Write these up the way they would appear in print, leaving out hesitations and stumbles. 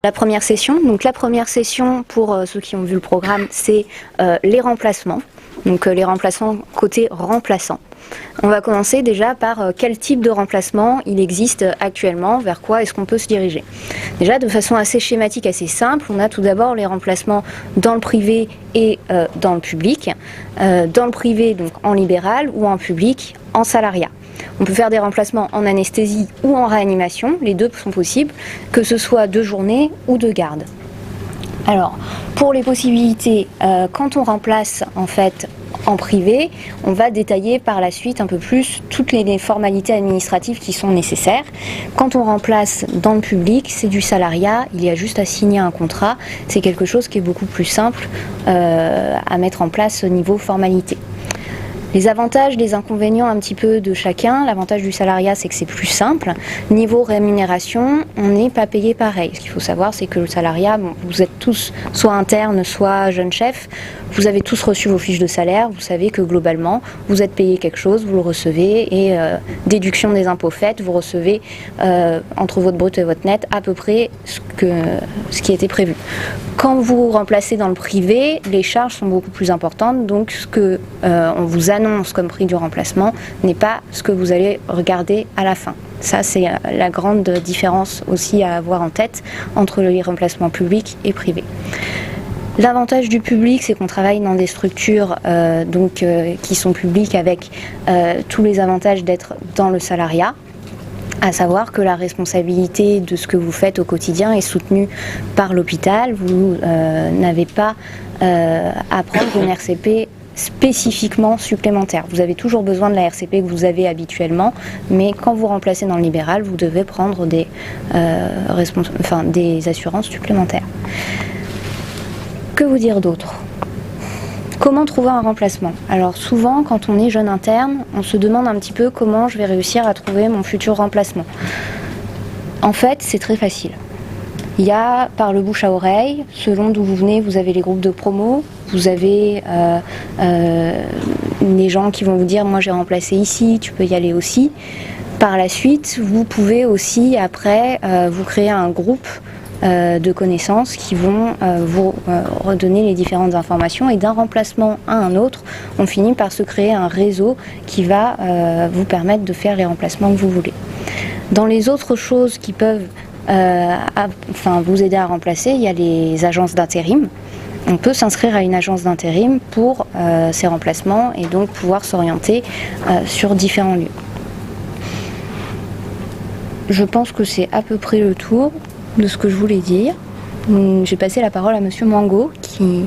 La première session, pour ceux qui ont vu le programme, c'est les remplacements. Donc les remplacements côté remplaçant. On va commencer déjà par quel type de remplacement il existe actuellement, vers quoi est-ce qu'on peut se diriger. Déjà de façon assez schématique, assez simple, on a tout d'abord les remplacements dans le privé et dans le public. Dans le privé, donc en libéral, ou en public, en salariat. On peut faire des remplacements en anesthésie ou en réanimation, les deux sont possibles, que ce soit de journée ou de garde. Alors, pour les possibilités, quand on remplace en fait en privé, on va détailler par la suite un peu plus toutes les formalités administratives qui sont nécessaires. Quand on remplace dans le public, c'est du salariat, il y a juste à signer un contrat, c'est quelque chose qui est beaucoup plus simple à mettre en place au niveau formalité. Les avantages, les inconvénients un petit peu de chacun. L'avantage du salariat, c'est que c'est plus simple. Niveau rémunération, on n'est pas payé pareil. Ce qu'il faut savoir, c'est que le salariat, vous êtes tous soit internes, soit jeunes chefs. Vous avez tous reçu vos fiches de salaire. Vous savez que globalement, vous êtes payé quelque chose, vous le recevez. Et déduction des impôts faites, vous recevez entre votre brut et votre net à peu près ce qui était prévu. Quand vous remplacez dans le privé, les charges sont beaucoup plus importantes. Donc ce que on vous annonce comme prix du remplacement n'est pas ce que vous allez regarder à la fin. Ça, c'est la grande différence aussi à avoir en tête entre les remplacements publics et privés. L'avantage du public, c'est qu'on travaille dans des structures qui sont publiques avec tous les avantages d'être dans le salariat. À savoir que la responsabilité de ce que vous faites au quotidien est soutenue par l'hôpital. Vous n'avez pas à prendre une RCP spécifiquement supplémentaire. Vous avez toujours besoin de la RCP que vous avez habituellement, mais quand vous remplacez dans le libéral, vous devez prendre des assurances supplémentaires. Que vous dire d'autre ? Comment trouver un remplacement ? Alors souvent, quand on est jeune interne, on se demande un petit peu comment je vais réussir à trouver mon futur remplacement. En fait, c'est très facile. Il y a par le bouche à oreille, selon d'où vous venez, vous avez les groupes de promo, vous avez les gens qui vont vous dire « moi j'ai remplacé ici, tu peux y aller aussi ». Par la suite, vous pouvez aussi après vous créer un groupe de connaissances qui vont vous redonner les différentes informations, et d'un remplacement à un autre, on finit par se créer un réseau qui va vous permettre de faire les remplacements que vous voulez. Dans les autres choses qui peuvent vous aider à remplacer, il y a les agences d'intérim. On peut s'inscrire à une agence d'intérim pour ces remplacements et donc pouvoir s'orienter sur différents lieux. Je pense que c'est à peu près le tour de ce que je voulais dire. J'ai passé la parole à Monsieur Mango qui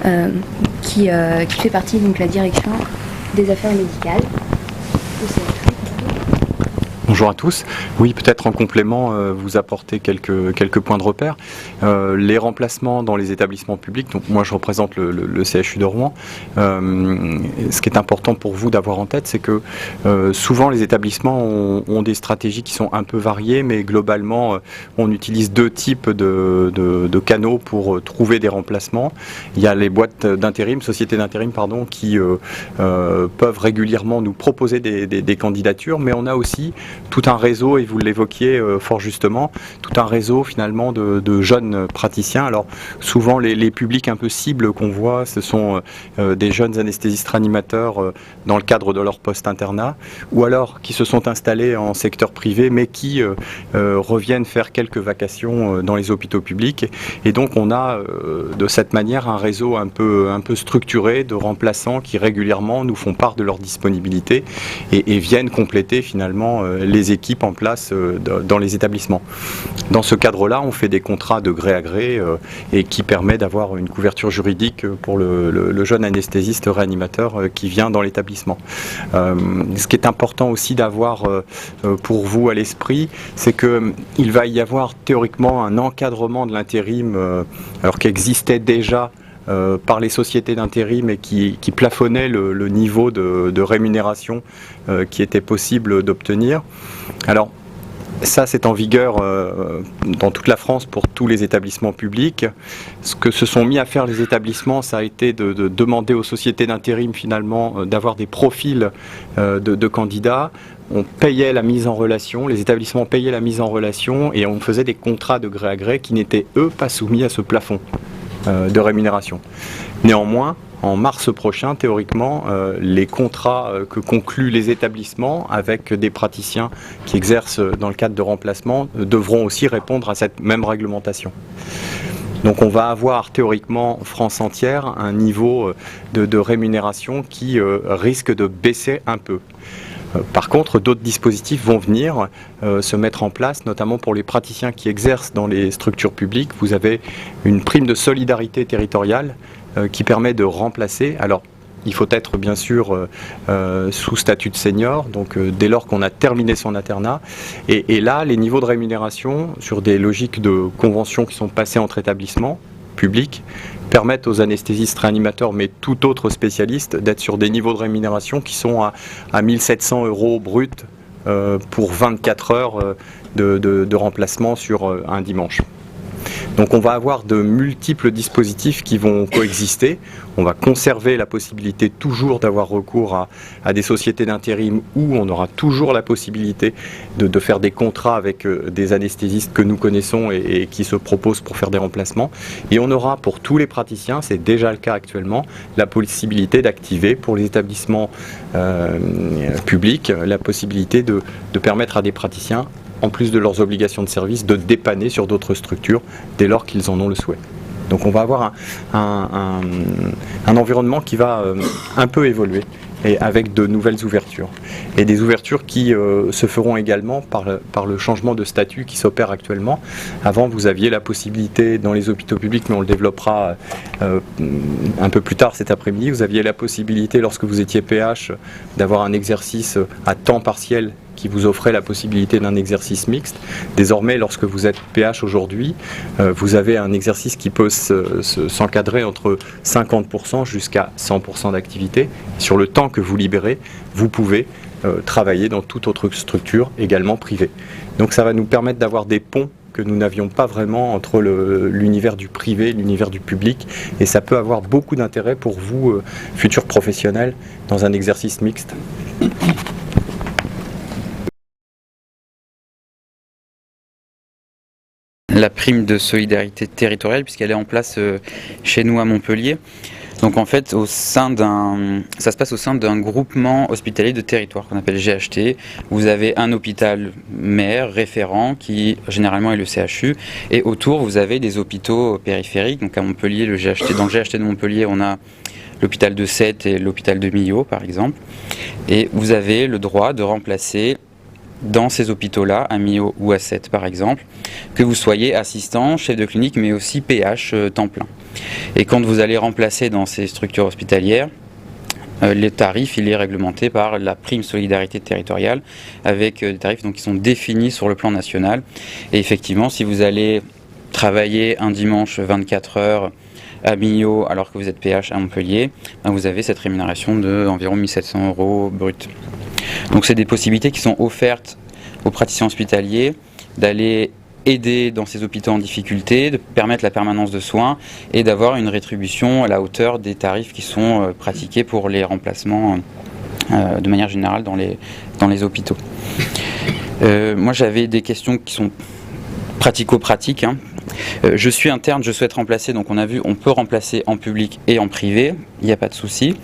fait partie de la direction des affaires médicales. Bonjour à tous. Oui, peut-être en complément, vous apporter quelques points de repère. Les remplacements dans les établissements publics, donc moi je représente le CHU de Rouen. Ce qui est important pour vous d'avoir en tête, c'est que souvent les établissements ont des stratégies qui sont un peu variées, mais globalement on utilise deux types de canaux pour trouver des remplacements. Il y a les boîtes d'intérim, sociétés d'intérim, pardon, qui peuvent régulièrement nous proposer des candidatures, mais on a aussi tout un réseau, et vous l'évoquiez fort justement, tout un réseau finalement de jeunes praticiens. Alors souvent les publics un peu cibles qu'on voit, ce sont des jeunes anesthésistes réanimateurs dans le cadre de leur post-internat, ou alors qui se sont installés en secteur privé mais qui reviennent faire quelques vacations dans les hôpitaux publics. Et donc on a de cette manière un réseau un peu structuré de remplaçants qui régulièrement nous font part de leur disponibilité et viennent compléter finalement les équipes en place dans les établissements. Dans ce cadre-là, on fait des contrats de gré à gré et qui permet d'avoir une couverture juridique pour le jeune anesthésiste réanimateur qui vient dans l'établissement. Ce qui est important aussi d'avoir pour vous à l'esprit, c'est qu'il va y avoir théoriquement un encadrement de l'intérim, alors qui existait déjà par les sociétés d'intérim et qui plafonnait le niveau de rémunération qui était possible d'obtenir. Alors ça, c'est en vigueur dans toute la France pour tous les établissements publics. Ce que se sont mis à faire les établissements, ça a été de demander aux sociétés d'intérim finalement d'avoir des profils de candidats on payait la mise en relation, les établissements payaient la mise en relation et on faisait des contrats de gré à gré qui n'étaient, eux, pas soumis à ce plafond de rémunération. Néanmoins, en mars prochain, théoriquement, les contrats que concluent les établissements avec des praticiens qui exercent dans le cadre de remplacement devront aussi répondre à cette même réglementation. Donc on va avoir théoriquement en France entière un niveau de rémunération qui risque de baisser un peu. Par contre, d'autres dispositifs vont venir se mettre en place, notamment pour les praticiens qui exercent dans les structures publiques. Vous avez une prime de solidarité territoriale qui permet de remplacer. Alors, il faut être bien sûr sous statut de senior, donc dès lors qu'on a terminé son internat. Et là, les niveaux de rémunération sur des logiques de conventions qui sont passées entre établissements publics permettent aux anesthésistes réanimateurs, mais tout autre spécialiste, d'être sur des niveaux de rémunération qui sont à 1 700 € brut pour 24 heures de remplacement sur un dimanche. Donc on va avoir de multiples dispositifs qui vont coexister. On va conserver la possibilité toujours d'avoir recours à des sociétés d'intérim où on aura toujours la possibilité de faire des contrats avec des anesthésistes que nous connaissons et qui se proposent pour faire des remplacements. Et on aura pour tous les praticiens, c'est déjà le cas actuellement, la possibilité d'activer pour les établissements publics la possibilité de permettre à des praticiens, en plus de leurs obligations de service, de dépanner sur d'autres structures dès lors qu'ils en ont le souhait. Donc on va avoir un environnement qui va un peu évoluer et avec de nouvelles ouvertures. Et des ouvertures qui se feront également par le changement de statut qui s'opère actuellement. Avant, vous aviez la possibilité dans les hôpitaux publics, mais on le développera un peu plus tard cet après-midi, vous aviez la possibilité, lorsque vous étiez PH, d'avoir un exercice à temps partiel qui vous offrait la possibilité d'un exercice mixte. Désormais, lorsque vous êtes PH aujourd'hui, vous avez un exercice qui peut s'encadrer entre 50% jusqu'à 100% d'activité. Sur le temps que vous libérez, vous pouvez travailler dans toute autre structure, également privée. Donc ça va nous permettre d'avoir des ponts que nous n'avions pas vraiment entre l'univers du privé et l'univers du public. Et ça peut avoir beaucoup d'intérêt pour vous, futurs professionnels, dans un exercice mixte. La prime de solidarité territoriale, puisqu'elle est en place chez nous à Montpellier. Donc en fait, ça se passe au sein d'un groupement hospitalier de territoire qu'on appelle GHT. Vous avez un hôpital maire référent qui généralement est le CHU, et autour vous avez des hôpitaux périphériques. Donc à Montpellier, dans le GHT de Montpellier, on a l'hôpital de Sète et l'hôpital de Millau par exemple. Et vous avez le droit de remplacer dans ces hôpitaux-là, à Millau ou à Sète par exemple, que vous soyez assistant, chef de clinique, mais aussi PH temps plein. Et quand vous allez remplacer dans ces structures hospitalières, les tarifs, il est réglementé par la prime solidarité territoriale, avec des tarifs donc, qui sont définis sur le plan national. Et effectivement, si vous allez travailler un dimanche 24 heures à Millau alors que vous êtes PH à Montpellier, ben vous avez cette rémunération d'environ 1 700 € brut. Donc c'est des possibilités qui sont offertes aux praticiens hospitaliers d'aller aider dans ces hôpitaux en difficulté, de permettre la permanence de soins et d'avoir une rétribution à la hauteur des tarifs qui sont pratiqués pour les remplacements de manière générale dans les hôpitaux. Moi j'avais des questions qui sont pratico-pratiques. Je suis interne, je souhaite remplacer, donc on a vu, on peut remplacer en public et en privé, il n'y a pas de souci.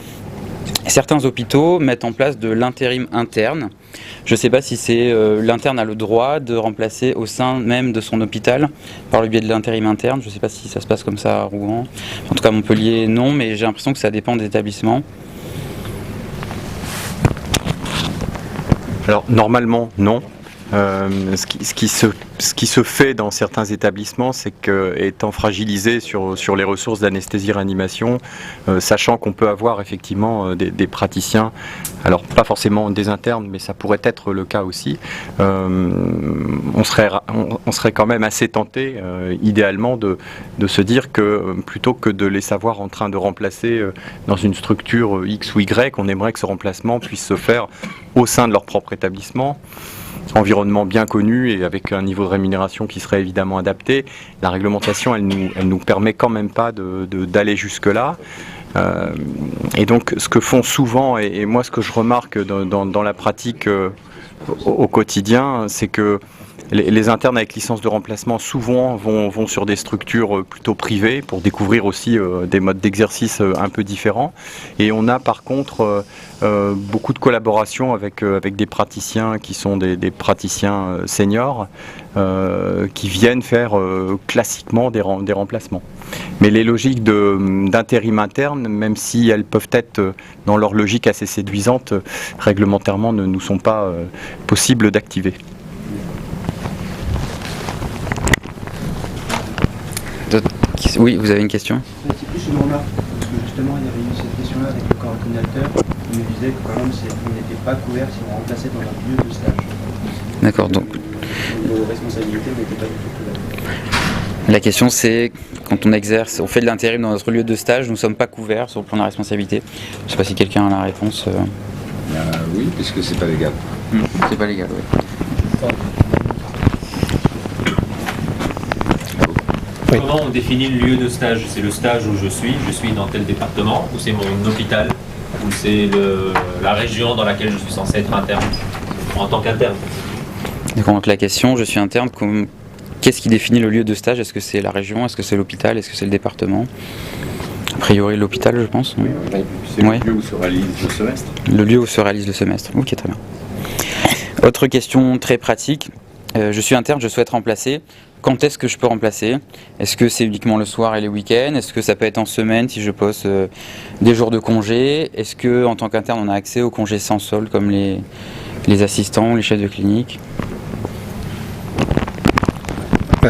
Certains hôpitaux mettent en place de l'intérim interne. Je ne sais pas si l'interne a le droit de remplacer au sein même de son hôpital par le biais de l'intérim interne. Je ne sais pas si ça se passe comme ça à Rouen. En tout cas, à Montpellier, non, mais j'ai l'impression que ça dépend des établissements. Alors, normalement, non. Ce qui se fait dans certains établissements, c'est qu'étant fragilisé sur les ressources d'anesthésie-réanimation, sachant qu'on peut avoir effectivement des praticiens, alors pas forcément des internes, mais ça pourrait être le cas aussi, on serait quand même assez tenté, idéalement, de se dire que plutôt que de les savoir en train de remplacer dans une structure X ou Y, on aimerait que ce remplacement puisse se faire au sein de leur propre établissement. Environnement bien connu et avec un niveau de rémunération qui serait évidemment adapté. La réglementation, elle nous permet quand même pas d'aller jusque-là. Et donc, ce que font souvent, et moi ce que je remarque dans la pratique au quotidien, c'est que les internes avec licence de remplacement souvent vont sur des structures plutôt privées pour découvrir aussi des modes d'exercice un peu différents. Et on a par contre beaucoup de collaboration avec des praticiens qui sont des praticiens seniors qui viennent faire classiquement des remplacements. Mais les logiques d'intérim interne, même si elles peuvent être dans leur logique assez séduisantes, réglementairement ne nous sont pas possibles d'activer. Oui, vous avez une question? C'est plus une remarque, parce que justement il y avait eu cette question-là avec le coordinateur, il me disait que quand même on n'était pas couvert si on remplaçait dans un lieu de stage. D'accord, donc Nos responsabilités n'étaient pas du tout couvertes. la question c'est, quand on fait de l'intérim dans notre lieu de stage, nous ne sommes pas couverts sur le plan de la responsabilité. Je ne sais pas si quelqu'un a la réponse. Oui, puisque c'est pas légal. C'est pas légal, oui. Oui. Comment on définit le lieu de stage? C'est le stage où je suis dans tel département, ou c'est mon hôpital, ou c'est la région dans laquelle je suis censé être interne, en tant qu'interne? Donc la question, je suis interne, qu'est-ce qui définit le lieu de stage? Est-ce que c'est la région? Est-ce que c'est l'hôpital? Est-ce que c'est le département? A priori l'hôpital, je pense. Oui, c'est Ouais. le lieu où se réalise le semestre. Le lieu où se réalise le semestre. Ok, très bien. Autre question très pratique. Je suis interne, je souhaite remplacer. Quand est-ce que je peux remplacer? Est-ce que c'est uniquement le soir et les week-ends? Est-ce que ça peut être en semaine si je pose des jours de congé? Est-ce que en tant qu'interne on a accès aux congés sans solde comme les assistants, les chefs de clinique?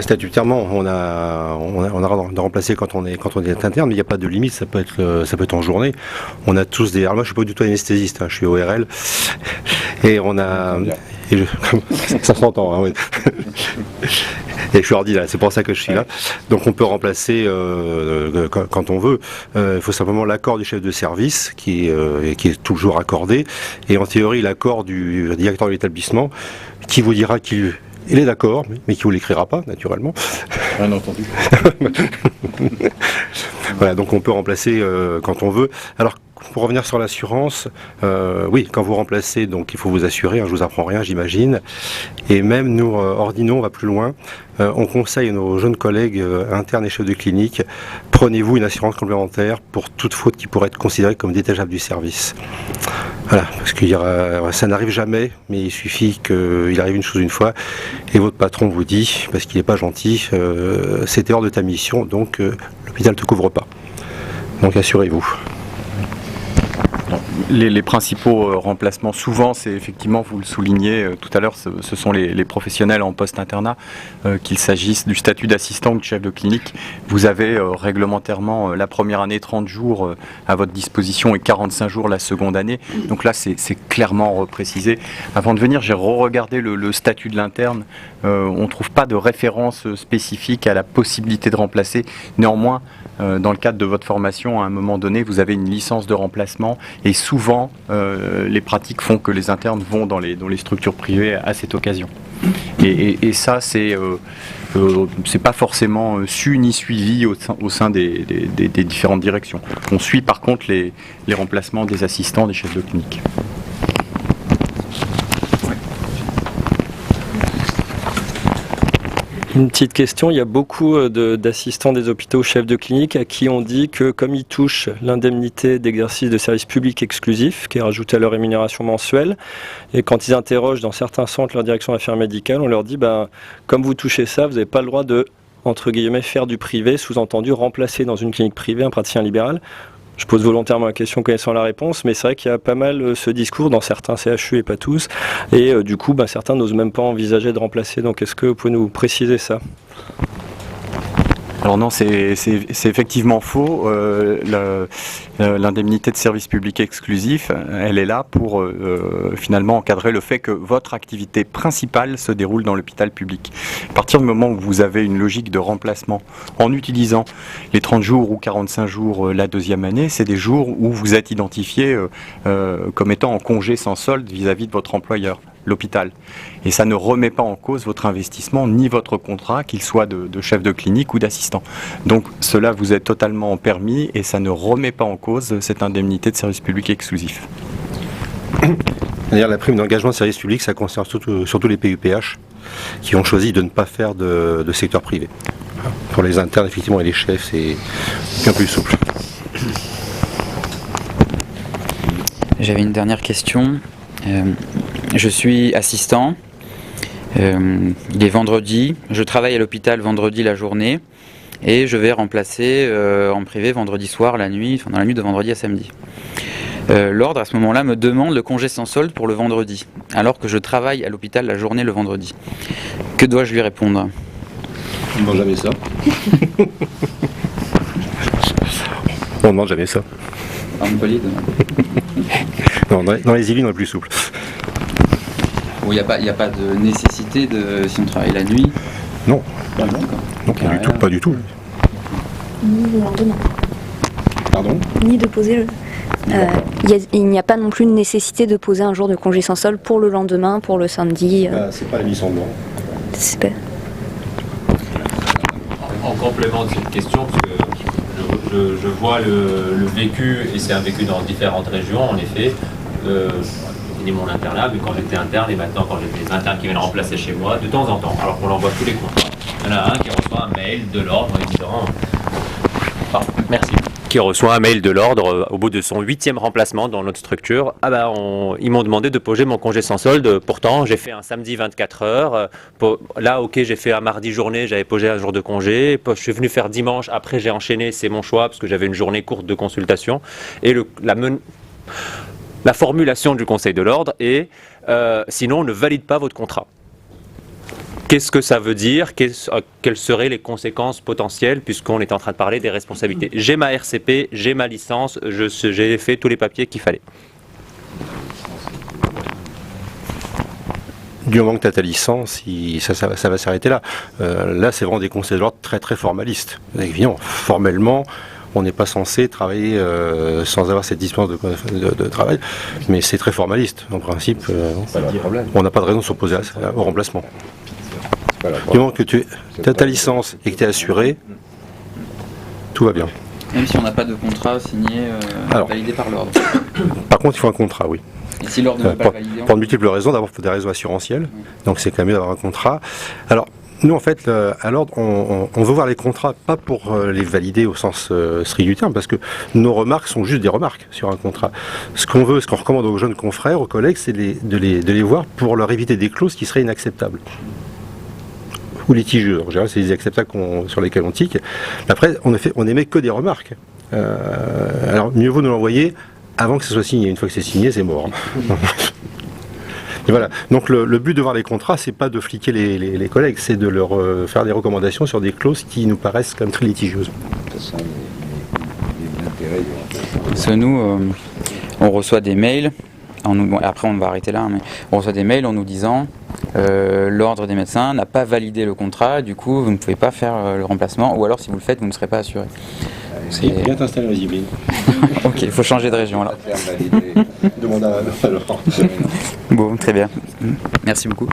Statutairement, on a de remplacer quand on est interne, mais il n'y a pas de limite, ça peut être en journée. On a tous des. Alors moi je suis pas du tout anesthésiste, je suis ORL. Et on a. Ça s'entend, hein, oui. Et je suis ordi là, c'est pour ça que je suis là. Donc on peut remplacer quand on veut. Il faut simplement l'accord du chef de service qui est toujours accordé. Et en théorie l'accord du directeur de l'établissement qui vous dira qu'il est d'accord, mais qui ne vous l'écrira pas, naturellement. Bien entendu. Voilà, donc on peut remplacer quand on veut. Alors, pour revenir sur l'assurance, oui, quand vous remplacez, donc il faut vous assurer, je vous apprends rien, j'imagine. Et même nous, Ordino, on va plus loin. On conseille à nos jeunes collègues internes et chefs de clinique, prenez-vous une assurance complémentaire pour toute faute qui pourrait être considérée comme détachable du service. Voilà, parce que ça n'arrive jamais, mais il suffit qu'il arrive une chose une fois, et votre patron vous dit, parce qu'il n'est pas gentil, c'était hors de ta mission, donc l'hôpital ne te couvre pas. Donc assurez-vous. Les principaux remplacements, souvent, c'est effectivement, vous le soulignez tout à l'heure, ce sont les professionnels en post-internat, qu'il s'agisse du statut d'assistant ou de chef de clinique. Vous avez réglementairement la première année 30 jours à votre disposition et 45 jours la seconde année. Donc là, c'est clairement reprécisé. Avant de venir, j'ai re-regardé le statut de l'interne. On ne trouve pas de référence spécifique à la possibilité de remplacer. Néanmoins, dans le cadre de votre formation, à un moment donné, vous avez une licence de remplacement et souvent, les pratiques font que les internes vont dans les structures privées à cette occasion. Et ça, c'est pas forcément su ni suivi au sein des différentes directions. On suit par contre les remplacements des assistants, des chefs de clinique. Une petite question, il y a beaucoup d'assistants des hôpitaux, chefs de clinique, à qui on dit que comme ils touchent l'indemnité d'exercice de service public exclusif, qui est rajoutée à leur rémunération mensuelle, et quand ils interrogent dans certains centres leur direction d'affaires médicales, on leur dit, comme vous touchez ça, vous n'avez pas le droit de, entre guillemets, faire du privé, sous-entendu remplacer dans une clinique privée un praticien libéral. Je pose volontairement la question connaissant la réponse, mais c'est vrai qu'il y a pas mal ce discours dans certains CHU et pas tous. Et du coup, certains n'osent même pas envisager de remplacer. Donc est-ce que vous pouvez nous préciser ça ? Alors non, c'est effectivement faux. L'indemnité de service public exclusif, elle est là pour finalement encadrer le fait que votre activité principale se déroule dans l'hôpital public. À partir du moment où vous avez une logique de remplacement en utilisant les 30 jours ou 45 jours la deuxième année, c'est des jours où vous êtes identifié comme étant en congé sans solde vis-à-vis de votre employeur, l'hôpital. Et ça ne remet pas en cause votre investissement ni votre contrat, qu'il soit de chef de clinique ou d'assistant. Donc cela vous est totalement permis et ça ne remet pas en cause cette indemnité de service public exclusif. D'ailleurs, la prime d'engagement de service public, ça concerne surtout les PUPH qui ont choisi de ne pas faire de secteur privé. Pour les internes, effectivement, et les chefs, c'est bien plus souple. J'avais une dernière question. Je suis assistant. Il est vendredi. Je travaille à l'hôpital vendredi la journée et je vais remplacer en privé vendredi soir, la nuit, dans la nuit de vendredi à samedi. L'ordre à ce moment-là me demande le congé sans solde pour le vendredi, alors que je travaille à l'hôpital la journée le vendredi. Que dois-je lui répondre? On ne demande jamais ça. On ne demande jamais ça. À Montpellier, Non, dans les îles, on est plus souple. il n'y a pas de nécessité si on travaille la nuit? Non, D'accord. non, pas du tout. Ni le lendemain. Pardon? Ni de poser le... il n'y a pas non plus une nécessité de poser un jour de congé sans solde pour le lendemain, pour le samedi. C'est pas la mise en blanc. C'est pas- En complément de cette question, parce que je vois le vécu, et c'est un vécu dans différentes régions, en effet. J'ai fini mon internat, mais quand j'étais interne, et maintenant quand j'ai des internes qui viennent remplacer chez moi, de temps en temps, alors qu'on l'envoie tous les contrats, il y en a un qui reçoit un mail de l'ordre en disant... Pardon, merci. Qui reçoit un mail de l'ordre au bout de son 8e remplacement dans notre structure. Ils m'ont demandé de poser mon congé sans solde. Pourtant, j'ai fait un samedi 24 heures. Là, ok, j'ai fait un mardi journée, j'avais posé un jour de congé. Je suis venu faire dimanche. Après, j'ai enchaîné. C'est mon choix parce que j'avais une journée courte de consultation. Et la formulation du Conseil de l'ordre est sinon, on ne valide pas votre contrat. Qu'est-ce que ça veut dire? Quelles seraient les conséquences potentielles, puisqu'on est en train de parler des responsabilités? J'ai ma RCP, j'ai ma licence, j'ai fait tous les papiers qu'il fallait. Du moment que tu as ta licence, ça va s'arrêter là. Là, c'est vraiment des conseils de l'ordre très très formalistes. Évidemment, formellement, on n'est pas censé travailler sans avoir cette dispense de travail, mais c'est très formaliste. En principe, on n'a pas de raison de s'opposer au remplacement. Du moment que tu as ta licence et que tu es assuré, tout va bien. Même si on n'a pas de contrat signé, validé par l'ordre. Par contre, il faut un contrat, oui. Et si l'ordre ne veut pas le valider, pour de multiples raisons, d'abord pour des raisons assurantielles, donc c'est quand même mieux d'avoir un contrat. Alors, nous, en fait, à l'ordre, on veut voir les contrats, pas pour les valider au sens strict du terme, parce que nos remarques sont juste des remarques sur un contrat. Ce qu'on veut, ce qu'on recommande aux jeunes confrères, aux collègues, c'est de les voir pour leur éviter des clauses qui seraient inacceptables. Ou litigieux. En général, c'est les acceptables sur lesquels on tique. Après, on n'émet que des remarques. Alors, mieux vaut nous l'envoyer avant que ce soit signé. Une fois que c'est signé, c'est mort. Et voilà. Donc, le but de voir les contrats, c'est pas de fliquer les collègues, c'est de leur faire des recommandations sur des clauses qui nous paraissent quand même très litigieuses. Parce que nous, on reçoit des mails. Après, on va arrêter là, mais on reçoit des mails en nous disant l'ordre des médecins n'a pas validé le contrat, du coup vous ne pouvez pas faire le remplacement, ou alors si vous le faites, vous ne serez pas assuré. C'est bien t'installer aux Yvelines. Ok, il faut changer de région là. Demande à Laurent. Bon, très bien. Merci beaucoup.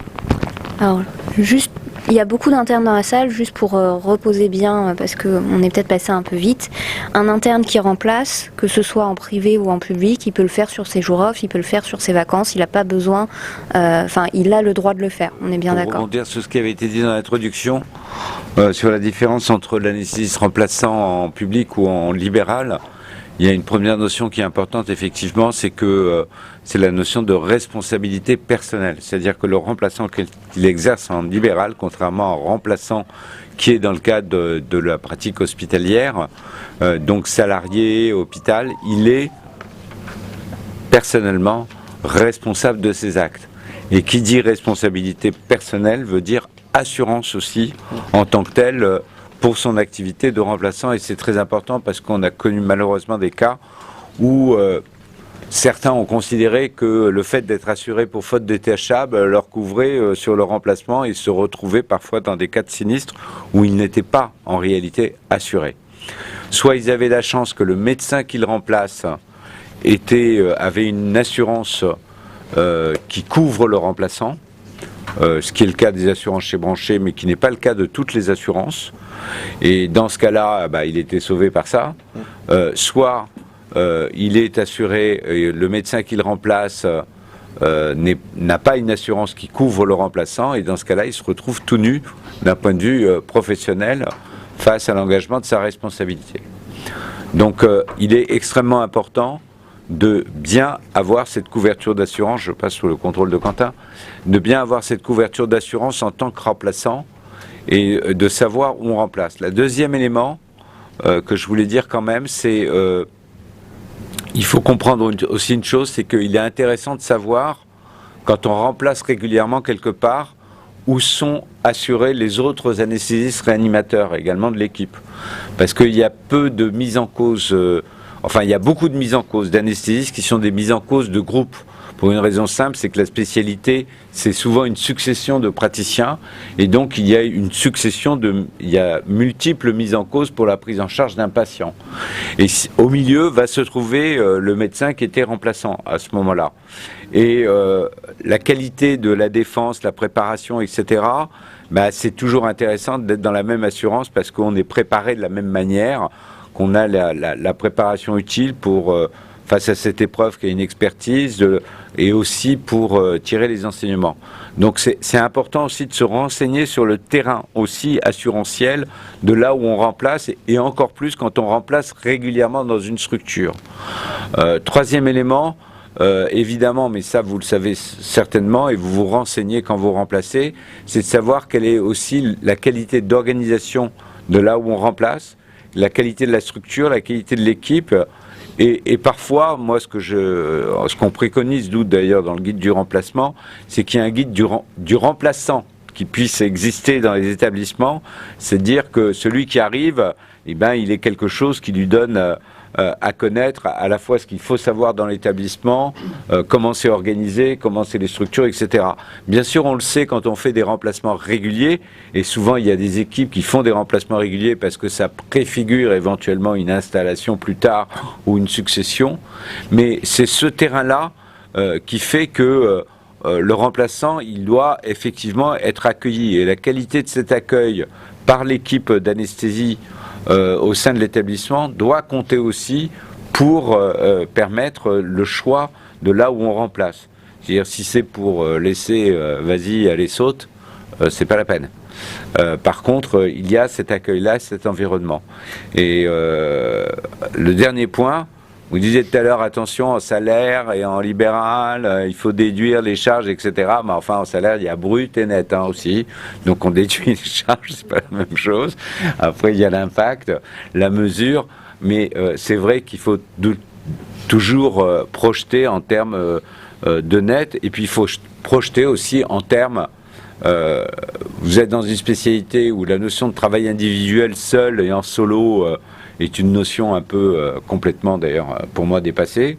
Alors, juste, il y a beaucoup d'internes dans la salle, juste pour reposer bien, parce qu'on est peut-être passé un peu vite. Un interne qui remplace, que ce soit en privé ou en public, il peut le faire sur ses jours off, il peut le faire sur ses vacances, il n'a pas besoin, il a le droit de le faire, on est bien pour d'accord. rebondir sur ce qui avait été dit dans l'introduction, sur la différence entre l'anesthésiste remplaçant en public ou en libéral, il y a une première notion qui est importante, effectivement, c'est que c'est la notion de responsabilité personnelle. C'est-à-dire que le remplaçant qu'il exerce en libéral, contrairement à un remplaçant qui est dans le cadre de la pratique hospitalière, donc salarié, hôpital, il est personnellement responsable de ses actes. Et qui dit responsabilité personnelle veut dire assurance aussi, en tant que telle, pour son activité de remplaçant, et c'est très important parce qu'on a connu malheureusement des cas où certains ont considéré que le fait d'être assuré pour faute de THA leur couvrait sur le remplacement et se retrouvaient parfois dans des cas de sinistres où ils n'étaient pas en réalité assurés. Soit ils avaient la chance que le médecin qu'ils remplacent avait une assurance qui couvre le remplaçant, ce qui est le cas des assurances chez Branché, mais qui n'est pas le cas de toutes les assurances. Et dans ce cas-là, il était sauvé par ça. Soit il est assuré, le médecin qui le remplace n'a pas une assurance qui couvre le remplaçant, et dans ce cas-là, il se retrouve tout nu d'un point de vue professionnel face à l'engagement de sa responsabilité. Donc il est extrêmement important de bien avoir cette couverture d'assurance, je passe sous le contrôle de Quentin, de bien avoir cette couverture d'assurance en tant que remplaçant et de savoir où on remplace. Le deuxième élément que je voulais dire quand même, c'est il faut comprendre aussi une chose, c'est qu'il est intéressant de savoir, quand on remplace régulièrement quelque part, où sont assurés les autres anesthésistes réanimateurs également de l'équipe. Parce qu'il y a peu de mise en cause, il y a beaucoup de mises en cause d'anesthésistes qui sont des mises en cause de groupe. Pour une raison simple, c'est que la spécialité, c'est souvent une succession de praticiens, et donc il y a multiples mises en cause pour la prise en charge d'un patient. Et au milieu va se trouver le médecin qui était remplaçant à ce moment-là. Et la qualité de la défense, la préparation, etc., c'est toujours intéressant d'être dans la même assurance parce qu'on est préparé de la même manière, qu'on a la préparation utile pour face à cette épreuve qui a une expertise et aussi pour tirer les enseignements. Donc c'est important aussi de se renseigner sur le terrain aussi assurantiel de là où on remplace et encore plus quand on remplace régulièrement dans une structure. Troisième élément, évidemment, mais ça vous le savez certainement et vous vous renseignez quand vous remplacez, c'est de savoir quelle est aussi la qualité d'organisation de là où on remplace, la qualité de la structure, la qualité de l'équipe. Et parfois, moi, ce qu'on préconise, nous d'ailleurs dans le guide du remplacement, c'est qu'il y ait un guide du remplaçant qui puisse exister dans les établissements. C'est dire que celui qui arrive, il est quelque chose qui lui donne à connaître à la fois ce qu'il faut savoir dans l'établissement, comment c'est organisé, comment c'est les structures, etc. Bien sûr, on le sait quand on fait des remplacements réguliers, et souvent il y a des équipes qui font des remplacements réguliers parce que ça préfigure éventuellement une installation plus tard ou une succession, mais c'est ce terrain-là qui fait que le remplaçant, il doit effectivement être accueilli, et la qualité de cet accueil par l'équipe d'anesthésie au sein de l'établissement doit compter aussi pour permettre le choix de là où on remplace. C'est-à-dire si c'est pour laisser vas-y, allez, saute, c'est pas la peine. Par contre, il y a cet accueil-là, cet environnement. Et le dernier point, vous disiez tout à l'heure, attention, en salaire et en libéral, il faut déduire les charges, etc. Mais enfin, en salaire, il y a brut et net aussi. Donc on déduit les charges, c'est pas la même chose. Après, il y a l'impact, la mesure. Mais c'est vrai qu'il faut toujours projeter en termes de net. Et puis, il faut projeter aussi en termes... vous êtes dans une spécialité où la notion de travail individuel seul et en solo... est une notion un peu complètement d'ailleurs pour moi dépassée,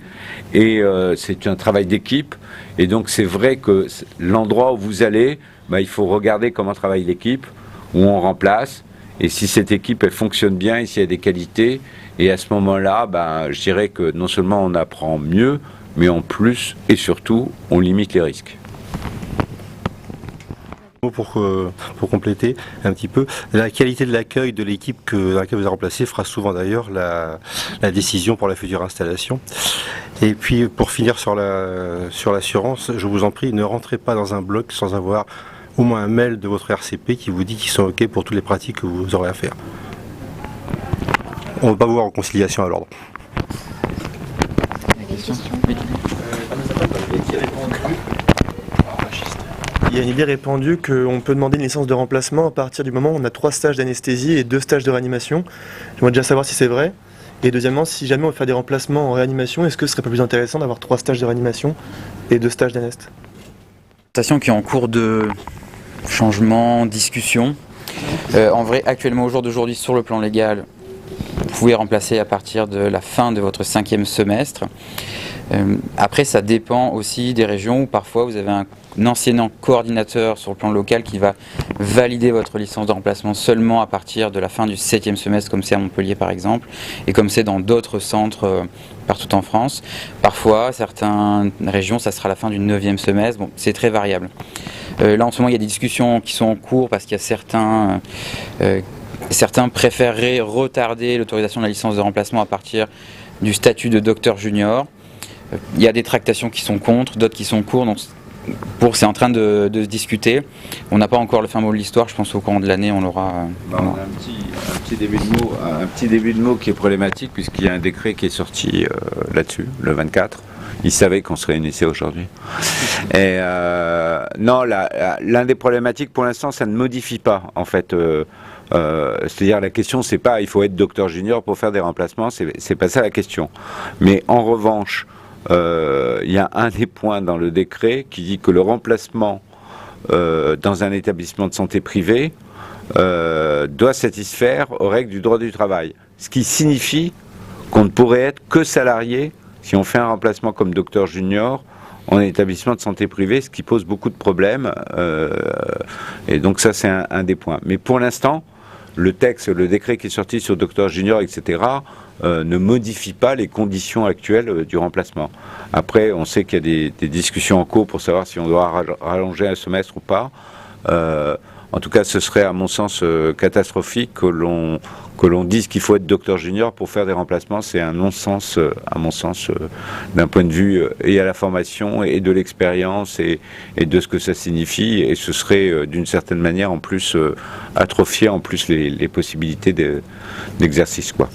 et c'est un travail d'équipe, et donc c'est vrai que l'endroit où vous allez, il faut regarder comment travaille l'équipe, où on remplace, et si cette équipe elle fonctionne bien, et s'il y a des qualités, et à ce moment-là, je dirais que non seulement on apprend mieux, mais en plus et surtout on limite les risques. Pour compléter un petit peu, la qualité de l'accueil de l'équipe dans laquelle vous avez remplacé fera souvent d'ailleurs la décision pour la future installation. Et puis pour finir sur l'assurance, je vous en prie, ne rentrez pas dans un bloc sans avoir au moins un mail de votre RCP qui vous dit qu'ils sont OK pour toutes les pratiques que vous aurez à faire. On ne va pas vous voir en conciliation à l'ordre. Il y a une idée répandue qu'on peut demander une licence de remplacement à partir du moment où on a 3 stages d'anesthésie et 2 stages de réanimation. J'aimerais déjà savoir si c'est vrai. Et deuxièmement, si jamais on veut faire des remplacements en réanimation, est-ce que ce serait pas plus intéressant d'avoir 3 stages de réanimation et 2 stages d'anest? Station qui est en cours de changement, discussion. En vrai, actuellement, au jour d'aujourd'hui, sur le plan légal, vous pouvez remplacer à partir de la fin de votre 5e semestre. Après, ça dépend aussi des régions où parfois vous avez un enseignant coordinateur sur le plan local qui va valider votre licence de remplacement seulement à partir de la fin du 7e semestre, comme c'est à Montpellier par exemple, et comme c'est dans d'autres centres partout en France. Parfois, certaines régions, ça sera la fin du 9e semestre. Bon, c'est très variable. Là, en ce moment, il y a des discussions qui sont en cours parce qu'il y a certains préféreraient retarder l'autorisation de la licence de remplacement à partir du statut de docteur junior. Il y a des tractations qui sont contre, d'autres qui sont pour, donc c'est en train de se discuter. On n'a pas encore le fin mot de l'histoire, je pense au courant de l'année on l'aura. On a un petit début de mot qui est problématique puisqu'il y a un décret qui est sorti là-dessus, le 24. Ils savaient qu'on se réunissait aujourd'hui. Et non, l'un des problématiques pour l'instant, ça ne modifie pas en fait. C'est-à-dire la question, c'est pas il faut être docteur junior pour faire des remplacements, c'est pas ça la question. Mais en revanche, il y a un des points dans le décret qui dit que le remplacement dans un établissement de santé privé doit satisfaire aux règles du droit du travail. Ce qui signifie qu'on ne pourrait être que salarié si on fait un remplacement comme docteur junior en établissement de santé privé, ce qui pose beaucoup de problèmes. Et donc ça, c'est un des points. Mais pour l'instant, le décret qui est sorti sur docteur junior, etc., ne modifie pas les conditions actuelles du remplacement. Après, on sait qu'il y a des discussions en cours pour savoir si on doit rallonger un semestre ou pas. En tout cas, ce serait à mon sens catastrophique que l'on dise qu'il faut être docteur junior pour faire des remplacements. C'est un non-sens, à mon sens, d'un point de vue et à la formation et de l'expérience et de ce que ça signifie. Et ce serait d'une certaine manière en plus atrophier en plus les possibilités d'exercice, quoi.